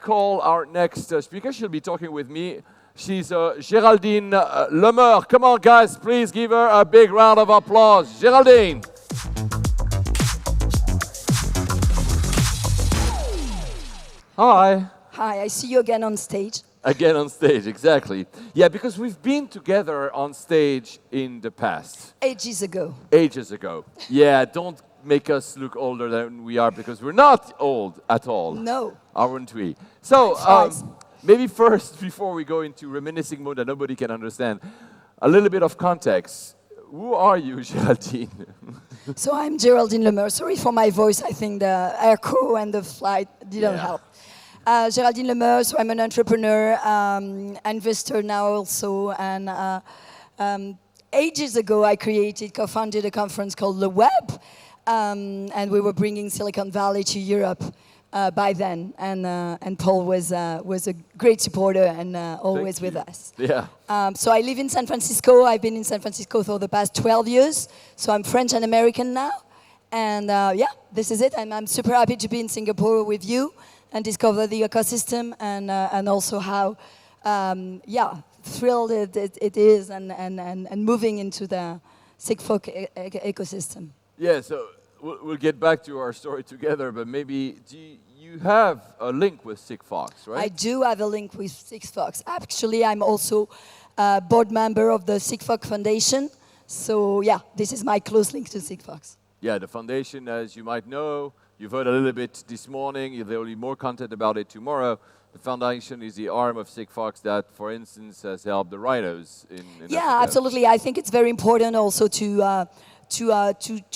call our next speaker. She'll be talking with me. She's Géraldine Le Meur. Come on, guys, please give her a big round of applause. Géraldine. Hi. Hi, I see you again on stage. Again on stage, exactly. Yeah, because we've been together on stage in the past. Ages ago. Ages ago. Yeah, don't make us look older than we are because we're not old at all. No. Aren't we? So, maybe first, before we go into reminiscing mode that nobody can understand, a little bit of context. Who are you, Géraldine? So I'm Géraldine Le Meur. Sorry for my voice. I think the echo and the flight didn't help. Géraldine Le Meur, so I'm an entrepreneur, investor now also, and ages ago I co-founded a conference called The Web, and we were bringing Silicon Valley to Europe by then, and Paul was a great supporter and always with us. Yeah. So I live in San Francisco. I've been in San Francisco for the past 12 years, so I'm French and American now, and this is it. I'm super happy to be in Singapore with you and discover the ecosystem and also how thrilled it is and moving into the Sigfox ecosystem. Yeah, so we'll get back to our story together, but maybe you have a link with Sigfox, right? I do have a link with Sigfox. Actually, I'm also a board member of the Sigfox Foundation. So yeah, this is my close link to Sigfox. Yeah, the foundation, as you might know, you've heard a little bit this morning. There will be more content about it tomorrow. The foundation is the arm of Sigfox that, for instance, has helped the rhinos in Yeah, Africa. absolutely. I think it's very important also to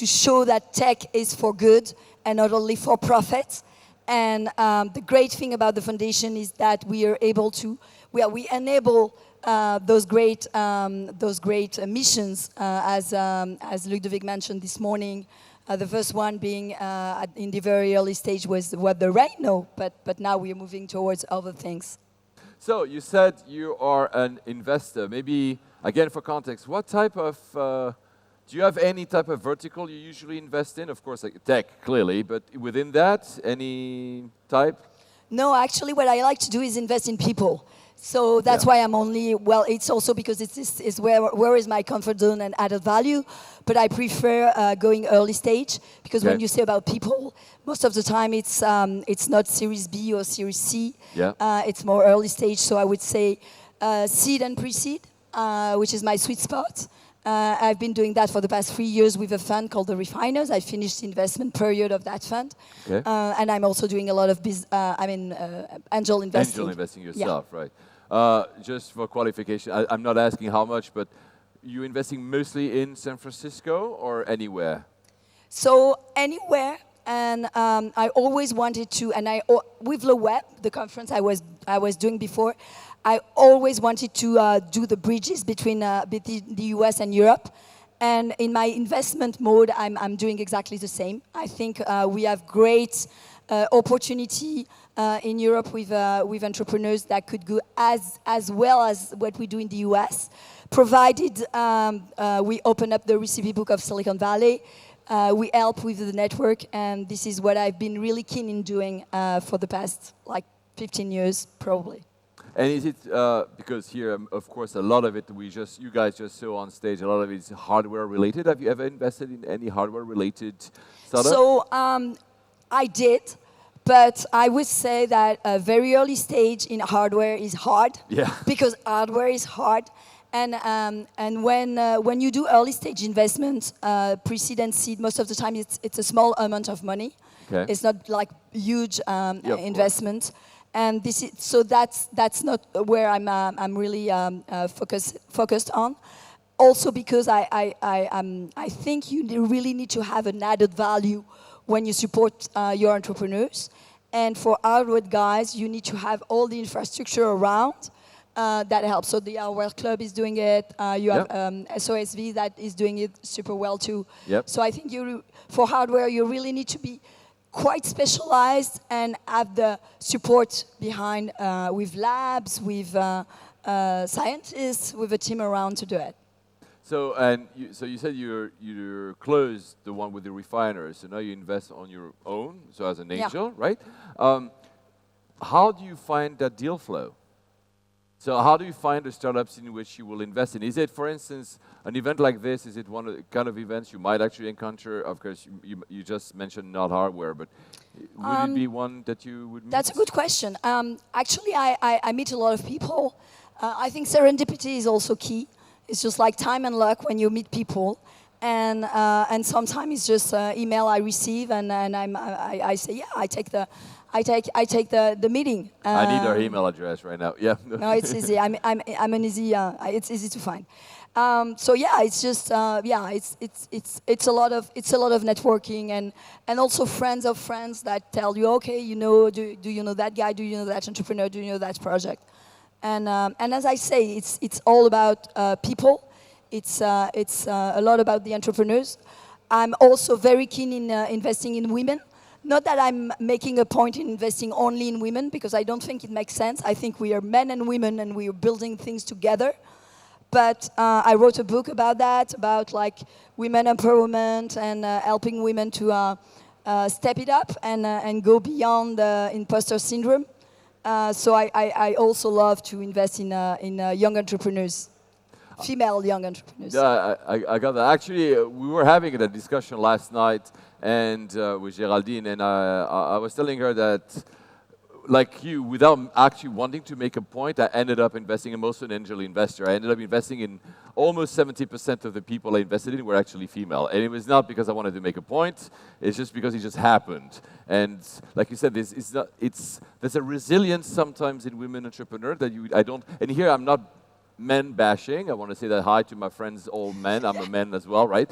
show that tech is for good and not only for profit. And the great thing about the foundation is that we are able to, we enable those great missions, as Ludovic mentioned this morning. The first one being in the very early stage was the rhino, but now we are moving towards other things. So you said you are an investor. Maybe, again, for context, what type of, do you have any type of vertical you usually invest in? Of course, like tech, clearly, but within that, any type? No, actually what I like to do is invest in people. So that's why I'm only, it's also because it's where is my comfort zone and added value, but I prefer going early stage, because when you say about people, most of the time it's not Series B or Series C, it's more early stage, so I would say seed and pre-seed, which is my sweet spot. I've been doing that for the past 3 years with a fund called the Refiners. I finished the investment period of that fund, and I'm also doing a lot of angel investing. Angel investing yourself, right? Just for qualification, I'm not asking how much, but you investing mostly in San Francisco or anywhere? So anywhere, and I always wanted to, and with the web, the conference I was doing before, I always wanted to do the bridges between the US and Europe. And in my investment mode, I'm doing exactly the same. I think we have great opportunity in Europe with entrepreneurs that could go as well as what we do in the US, provided we open up the recipe book of Silicon Valley. We help with the network, and this is what I've been really keen in doing for the past 15 years, probably. And is it, because here, of course, a lot of it you guys just saw on stage, a lot of it is hardware related. Have you ever invested in any hardware related startup? So I did, but I would say that a very early stage in hardware is hard. Yeah. Because hardware is hard. And when you do early stage investment, pre-seed and seed, most of the time it's a small amount of money. Okay. It's not like huge investment. And that's not where I'm really focused on. Also because I think you really need to have an added value when you support your entrepreneurs. And for hardware guys, you need to have all the infrastructure around that helps. So the Hardware Club is doing it. You have SOSV that is doing it super well too. Yep. So I think for hardware, you really need to be quite specialized and have the support behind with labs, with scientists, with a team around to do it. So you said you're closed the one with the refiners. So now you invest on your own, so as an angel, right? how do you find that deal flow? So how do you find the startups in which you will invest in? Is it, for instance, an event like this? Is it one of the kind of events you might actually encounter? Of course, you just mentioned not hardware, but would it be one that you would meet? That's a good question. Actually, I meet a lot of people. I think serendipity is also key. It's just like time and luck when you meet people. And sometimes it's just email I receive, and I say, yeah, I take the meeting. I need our email address right now. Yeah. No, it's easy. I'm an easy. It's easy to find. So yeah, it's just it's a lot of networking and also friends of friends that tell you, okay, you know, do you know that guy? Do you know that entrepreneur? Do you know that project? And as I say, it's all about people. It's a lot about the entrepreneurs. I'm also very keen in investing in women. Not that I'm making a point in investing only in women, because I don't think it makes sense. I think we are men and women, and we are building things together. But I wrote a book about that, about like women empowerment and helping women to step it up and go beyond the imposter syndrome. So I also love to invest in young entrepreneurs. Female young entrepreneurs. Yeah, I got that. Actually, we were having a discussion last night and with Géraldine, and I was telling her that, like you, without actually wanting to make a point, I ended up investing. I'm also an angel investor. I ended up investing in almost 70% of the people I invested in were actually female. And it was not because I wanted to make a point. It's just because it just happened. And like you said, there's a resilience sometimes in women entrepreneurs that I don't. And here I'm not men bashing. I want to say that hi to my friends, all men. I'm a man as well, right?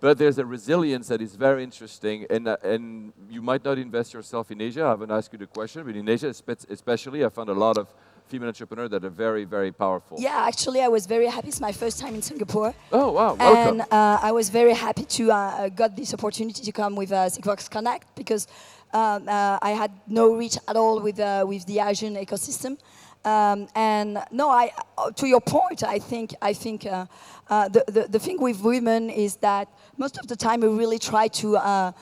But there's a resilience that is very interesting, and you might not invest yourself in Asia. I haven't asked you the question, but in Asia especially, I found a lot of female entrepreneurs that are very, very powerful. Yeah, actually, I was very happy. It's my first time in Singapore. Oh, wow, welcome. And I was very happy to got this opportunity to come with Sigfox Connect, because I had no reach at all with the Asian ecosystem. And no, to your point, I think the thing with women is that most of the time we really try to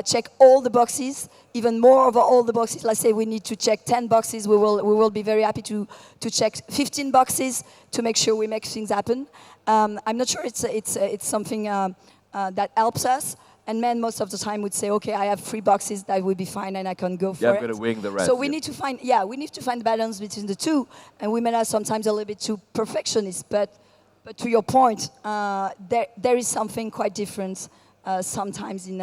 check all the boxes, even more of all the boxes. Let's say we need to check 10 boxes. We will be very happy to check 15 boxes to make sure we make things happen. I'm not sure it's something that helps us. And men most of the time would say, okay, I have 3 boxes, that would be fine, and I can go for it. Yeah, I'm going to wing the rest. So we need to find, we need to find the balance between the two. And women are sometimes a little bit too perfectionist. But to your point, there is something quite different sometimes in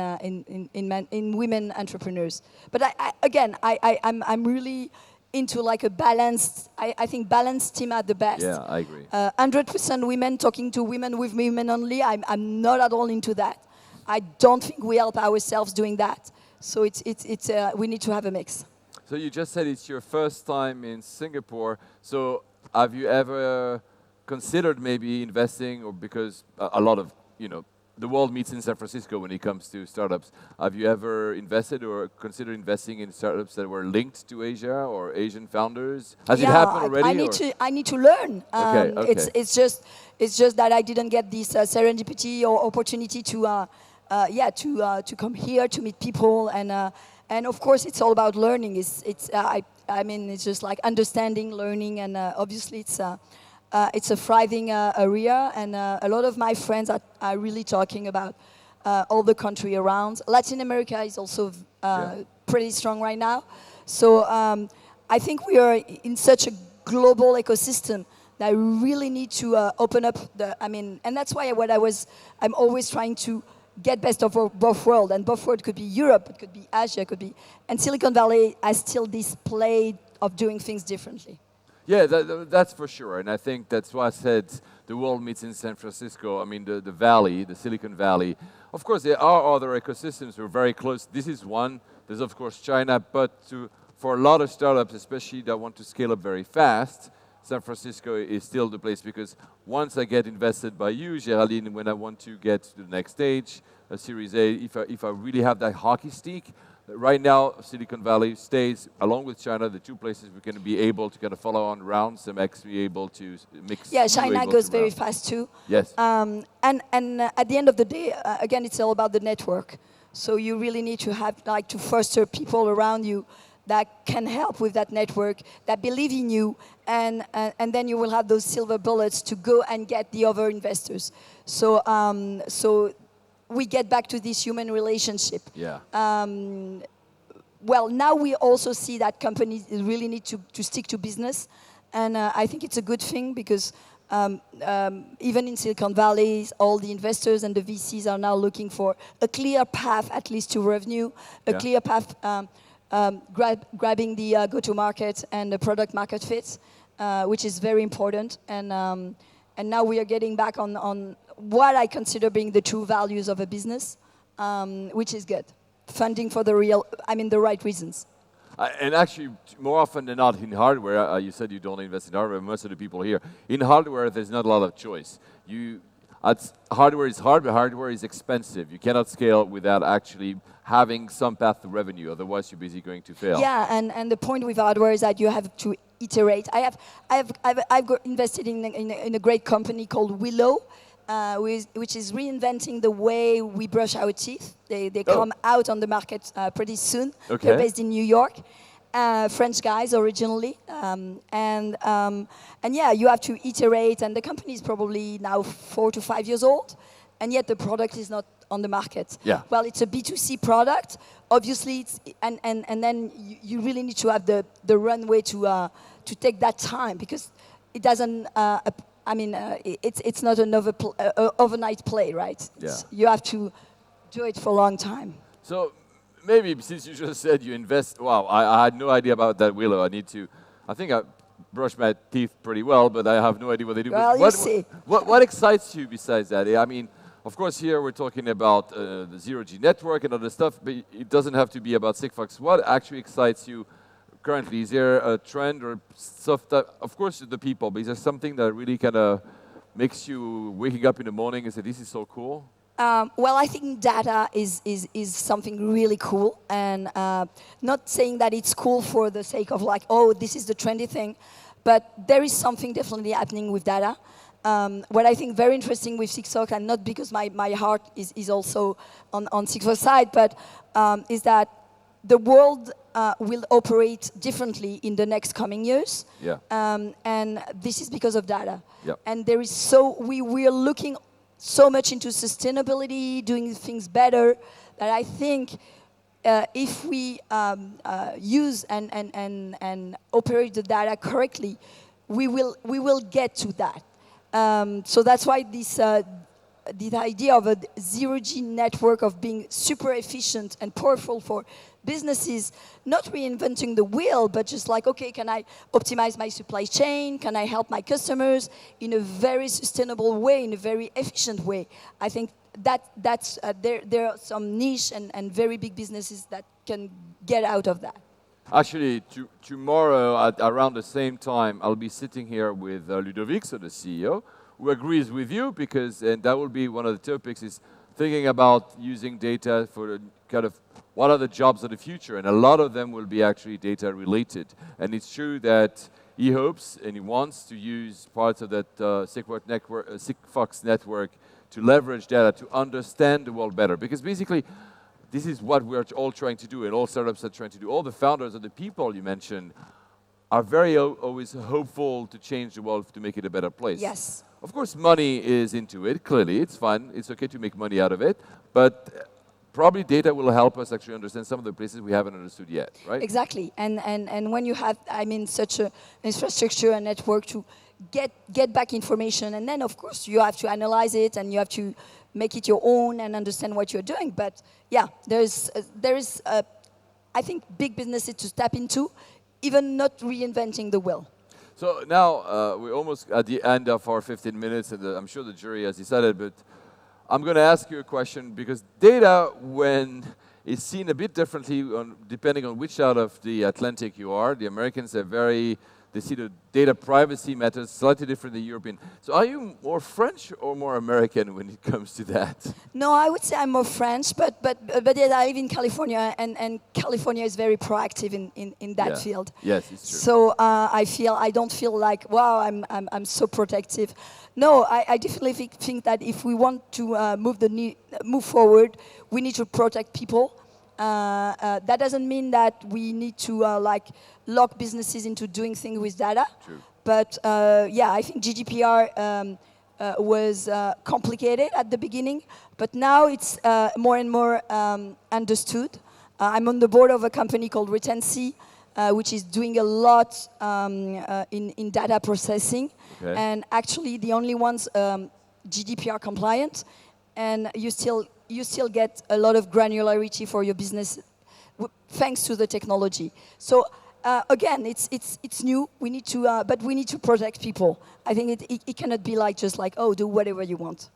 women entrepreneurs. But I'm really into like a balanced. I think balanced team are the best. Yeah, I agree. 100% women talking to women with women only. I'm not at all into that. I don't think we help ourselves doing that. So we need to have a mix. So you just said it's your first time in Singapore. So have you ever considered maybe investing, or because a lot of, the world meets in San Francisco when it comes to startups. Have you ever invested or considered investing in startups that were linked to Asia or Asian founders? Has it happened already? I need to learn. Okay. It's just that I didn't get this serendipity or opportunity to come here to meet people, and of course it's all about learning. It's just like understanding, learning, and obviously it's a thriving area, and a lot of my friends are really talking about all the country around. Latin America is also pretty strong right now. So I think we are in such a global ecosystem that we really need to open up and that's why I'm always trying to get best of both worlds, and both worlds could be Europe, it could be Asia, and Silicon Valley has still this play of doing things differently. Yeah, that's for sure, and I think that's why I said the world meets in San Francisco. I mean, the valley, the Silicon Valley. Of course, there are other ecosystems. We're very close. This is one. There's, of course, China, but for a lot of startups, especially that want to scale up very fast, San Francisco is still the place, because once I get invested by you, Géraldine, when I want to get to the next stage, a Series A, if I really have that hockey stick, right now Silicon Valley stays, along with China, the two places we're going to be able to kind of follow on rounds and actually be able to mix. Yeah, China goes very fast too. Yes. And at the end of the day, again, it's all about the network. So you really need to have to foster people around you that can help with that network, that believe in you, and then you will have those silver bullets to go and get the other investors. So we get back to this human relationship. Yeah. Well, now we also see that companies really need to stick to business, and I think it's a good thing because even in Silicon Valley, all the investors and the VCs are now looking for a clear path, at least to revenue, a clear path grabbing the go-to-market and the product market fit, which is very important. And now we are getting back on what I consider being the true values of a business, which is good. Funding for the right reasons. And actually, more often than not, in hardware, you said you don't invest in hardware. Most of the people here, in hardware, there's not a lot of choice. Hardware is hard, but hardware is expensive. You cannot scale without actually having some path to revenue. Otherwise, you're basically going to fail. Yeah, and the point with hardware is that you have to iterate. I've invested in a great company called Willow, which is reinventing the way we brush our teeth. They come out on the market pretty soon. Okay. They're based in New York, French guys originally, and yeah, you have to iterate. And the company is probably now 4 to 5 years old, and yet the product is not on the market. Yeah. Well, it's a B2C product. Obviously, and then you really need to have the runway to take that time because it doesn't. It's not an overnight play, right? Yeah. You have to do it for a long time. So maybe since you just said you invest, wow, I had no idea about that Willow. I think I brush my teeth pretty well, but I have no idea what they do. Well, but you see. What excites you besides that? I mean, of course, here we're talking about the zero-G network and other stuff, but it doesn't have to be about Sigfox. What actually excites you currently? Is there a trend or stuff that, of course, the people, but is there something that really kind of makes you waking up in the morning and say, this is so cool? Well, I think data is something really cool, and not saying that it's cool for the sake of like, oh, this is the trendy thing, but there is something definitely happening with data. What I think very interesting with Sigfox, and not because my heart is also on Sigfox side, but is that the world will operate differently in the next coming years. Yeah. And this is because of data. Yep. And we are looking so much into sustainability, doing things better, that I think if we use and operate the data correctly, we will get to that. So that's why this idea of a zero-G network of being super efficient and powerful for businesses, not reinventing the wheel, but just like, okay, can I optimize my supply chain? Can I help my customers in a very sustainable way, in a very efficient way? I think that's there are some niche and very big businesses that can get out of that. Actually, tomorrow at around the same time, I'll be sitting here with Ludovic, so the CEO, who agrees with you and that will be one of the topics is thinking about using data for kind of what are the jobs of the future, and a lot of them will be actually data related. And it's true that he hopes and he wants to use parts of that Sigfox network to leverage data to understand the world better, because basically this is what we're all trying to do, and all startups are trying to do. All the founders and the people you mentioned are very always hopeful to change the world to make it a better place. Yes. Of course, money is into it. Clearly, it's fun. It's okay to make money out of it. But probably data will help us actually understand some of the places we haven't understood yet, right? Exactly. And when you have, such an infrastructure and network to get back information, and then, of course, you have to analyze it and you have to make it your own and understand what you're doing. But, yeah, there is I think, big businesses to tap into, even not reinventing the wheel. So now we're almost at the end of our 15 minutes, and I'm sure the jury has decided, but I'm going to ask you a question, because data, when is seen a bit differently depending on which side of the Atlantic you are. The Americans are they see the data privacy matters slightly different than European. So are you more French or more American when it comes to that? No, I would say I'm more French, but yes, I live in California, and California is very proactive in that field. Yes, it's true. So I don't feel like, wow, I'm so protective. No, I definitely think that if we want to move forward, we need to protect people. That doesn't mean that we need to like lock businesses into doing things with data. True. But yeah, I think GDPR was complicated at the beginning, but now it's more and more understood. I'm on the board of a company called Retency, which is doing a lot in data processing, and actually the only ones GDPR compliant, and you still get a lot of granularity for your business thanks to the technology. So again, it's new. We need to, but we need to protect people. I think it cannot be like just like, oh, do whatever you want.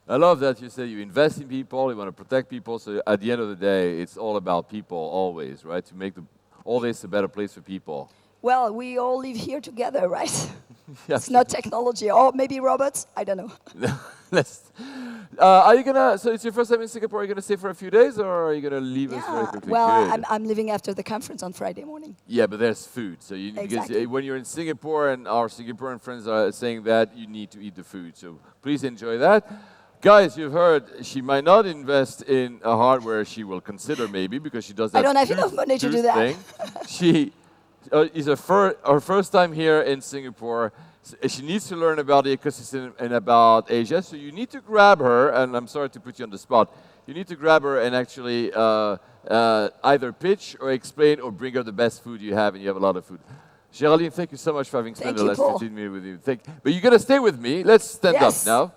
I love that you say you invest in people, you want to protect people. So at the end of the day, it's all about people always, right? To make all this a better place for people. Well, we all live here together, right? Yeah. It's not technology, or maybe robots. I don't know. Are you gonna? So it's your first time in Singapore. Are you gonna stay for a few days, or are you gonna leave us very quickly? Well, I'm leaving after the conference on Friday morning. Yeah, but there's food. So because when you're in Singapore and our Singaporean friends are saying that, you need to eat the food. So please enjoy that. Guys, you've heard she might not invest in a hardware she will consider maybe because she does that. I don't have enough money to do that. Thing. She is her first time here in Singapore. She needs to learn about the ecosystem and about Asia. So you need to grab her, and I'm sorry to put you on the spot. You need to grab her and actually either pitch or explain or bring her the best food you have, and you have a lot of food. Géraldine, thank you so much for having spent the last 15 minutes with you. But you're going to stay with me. Let's stand up now.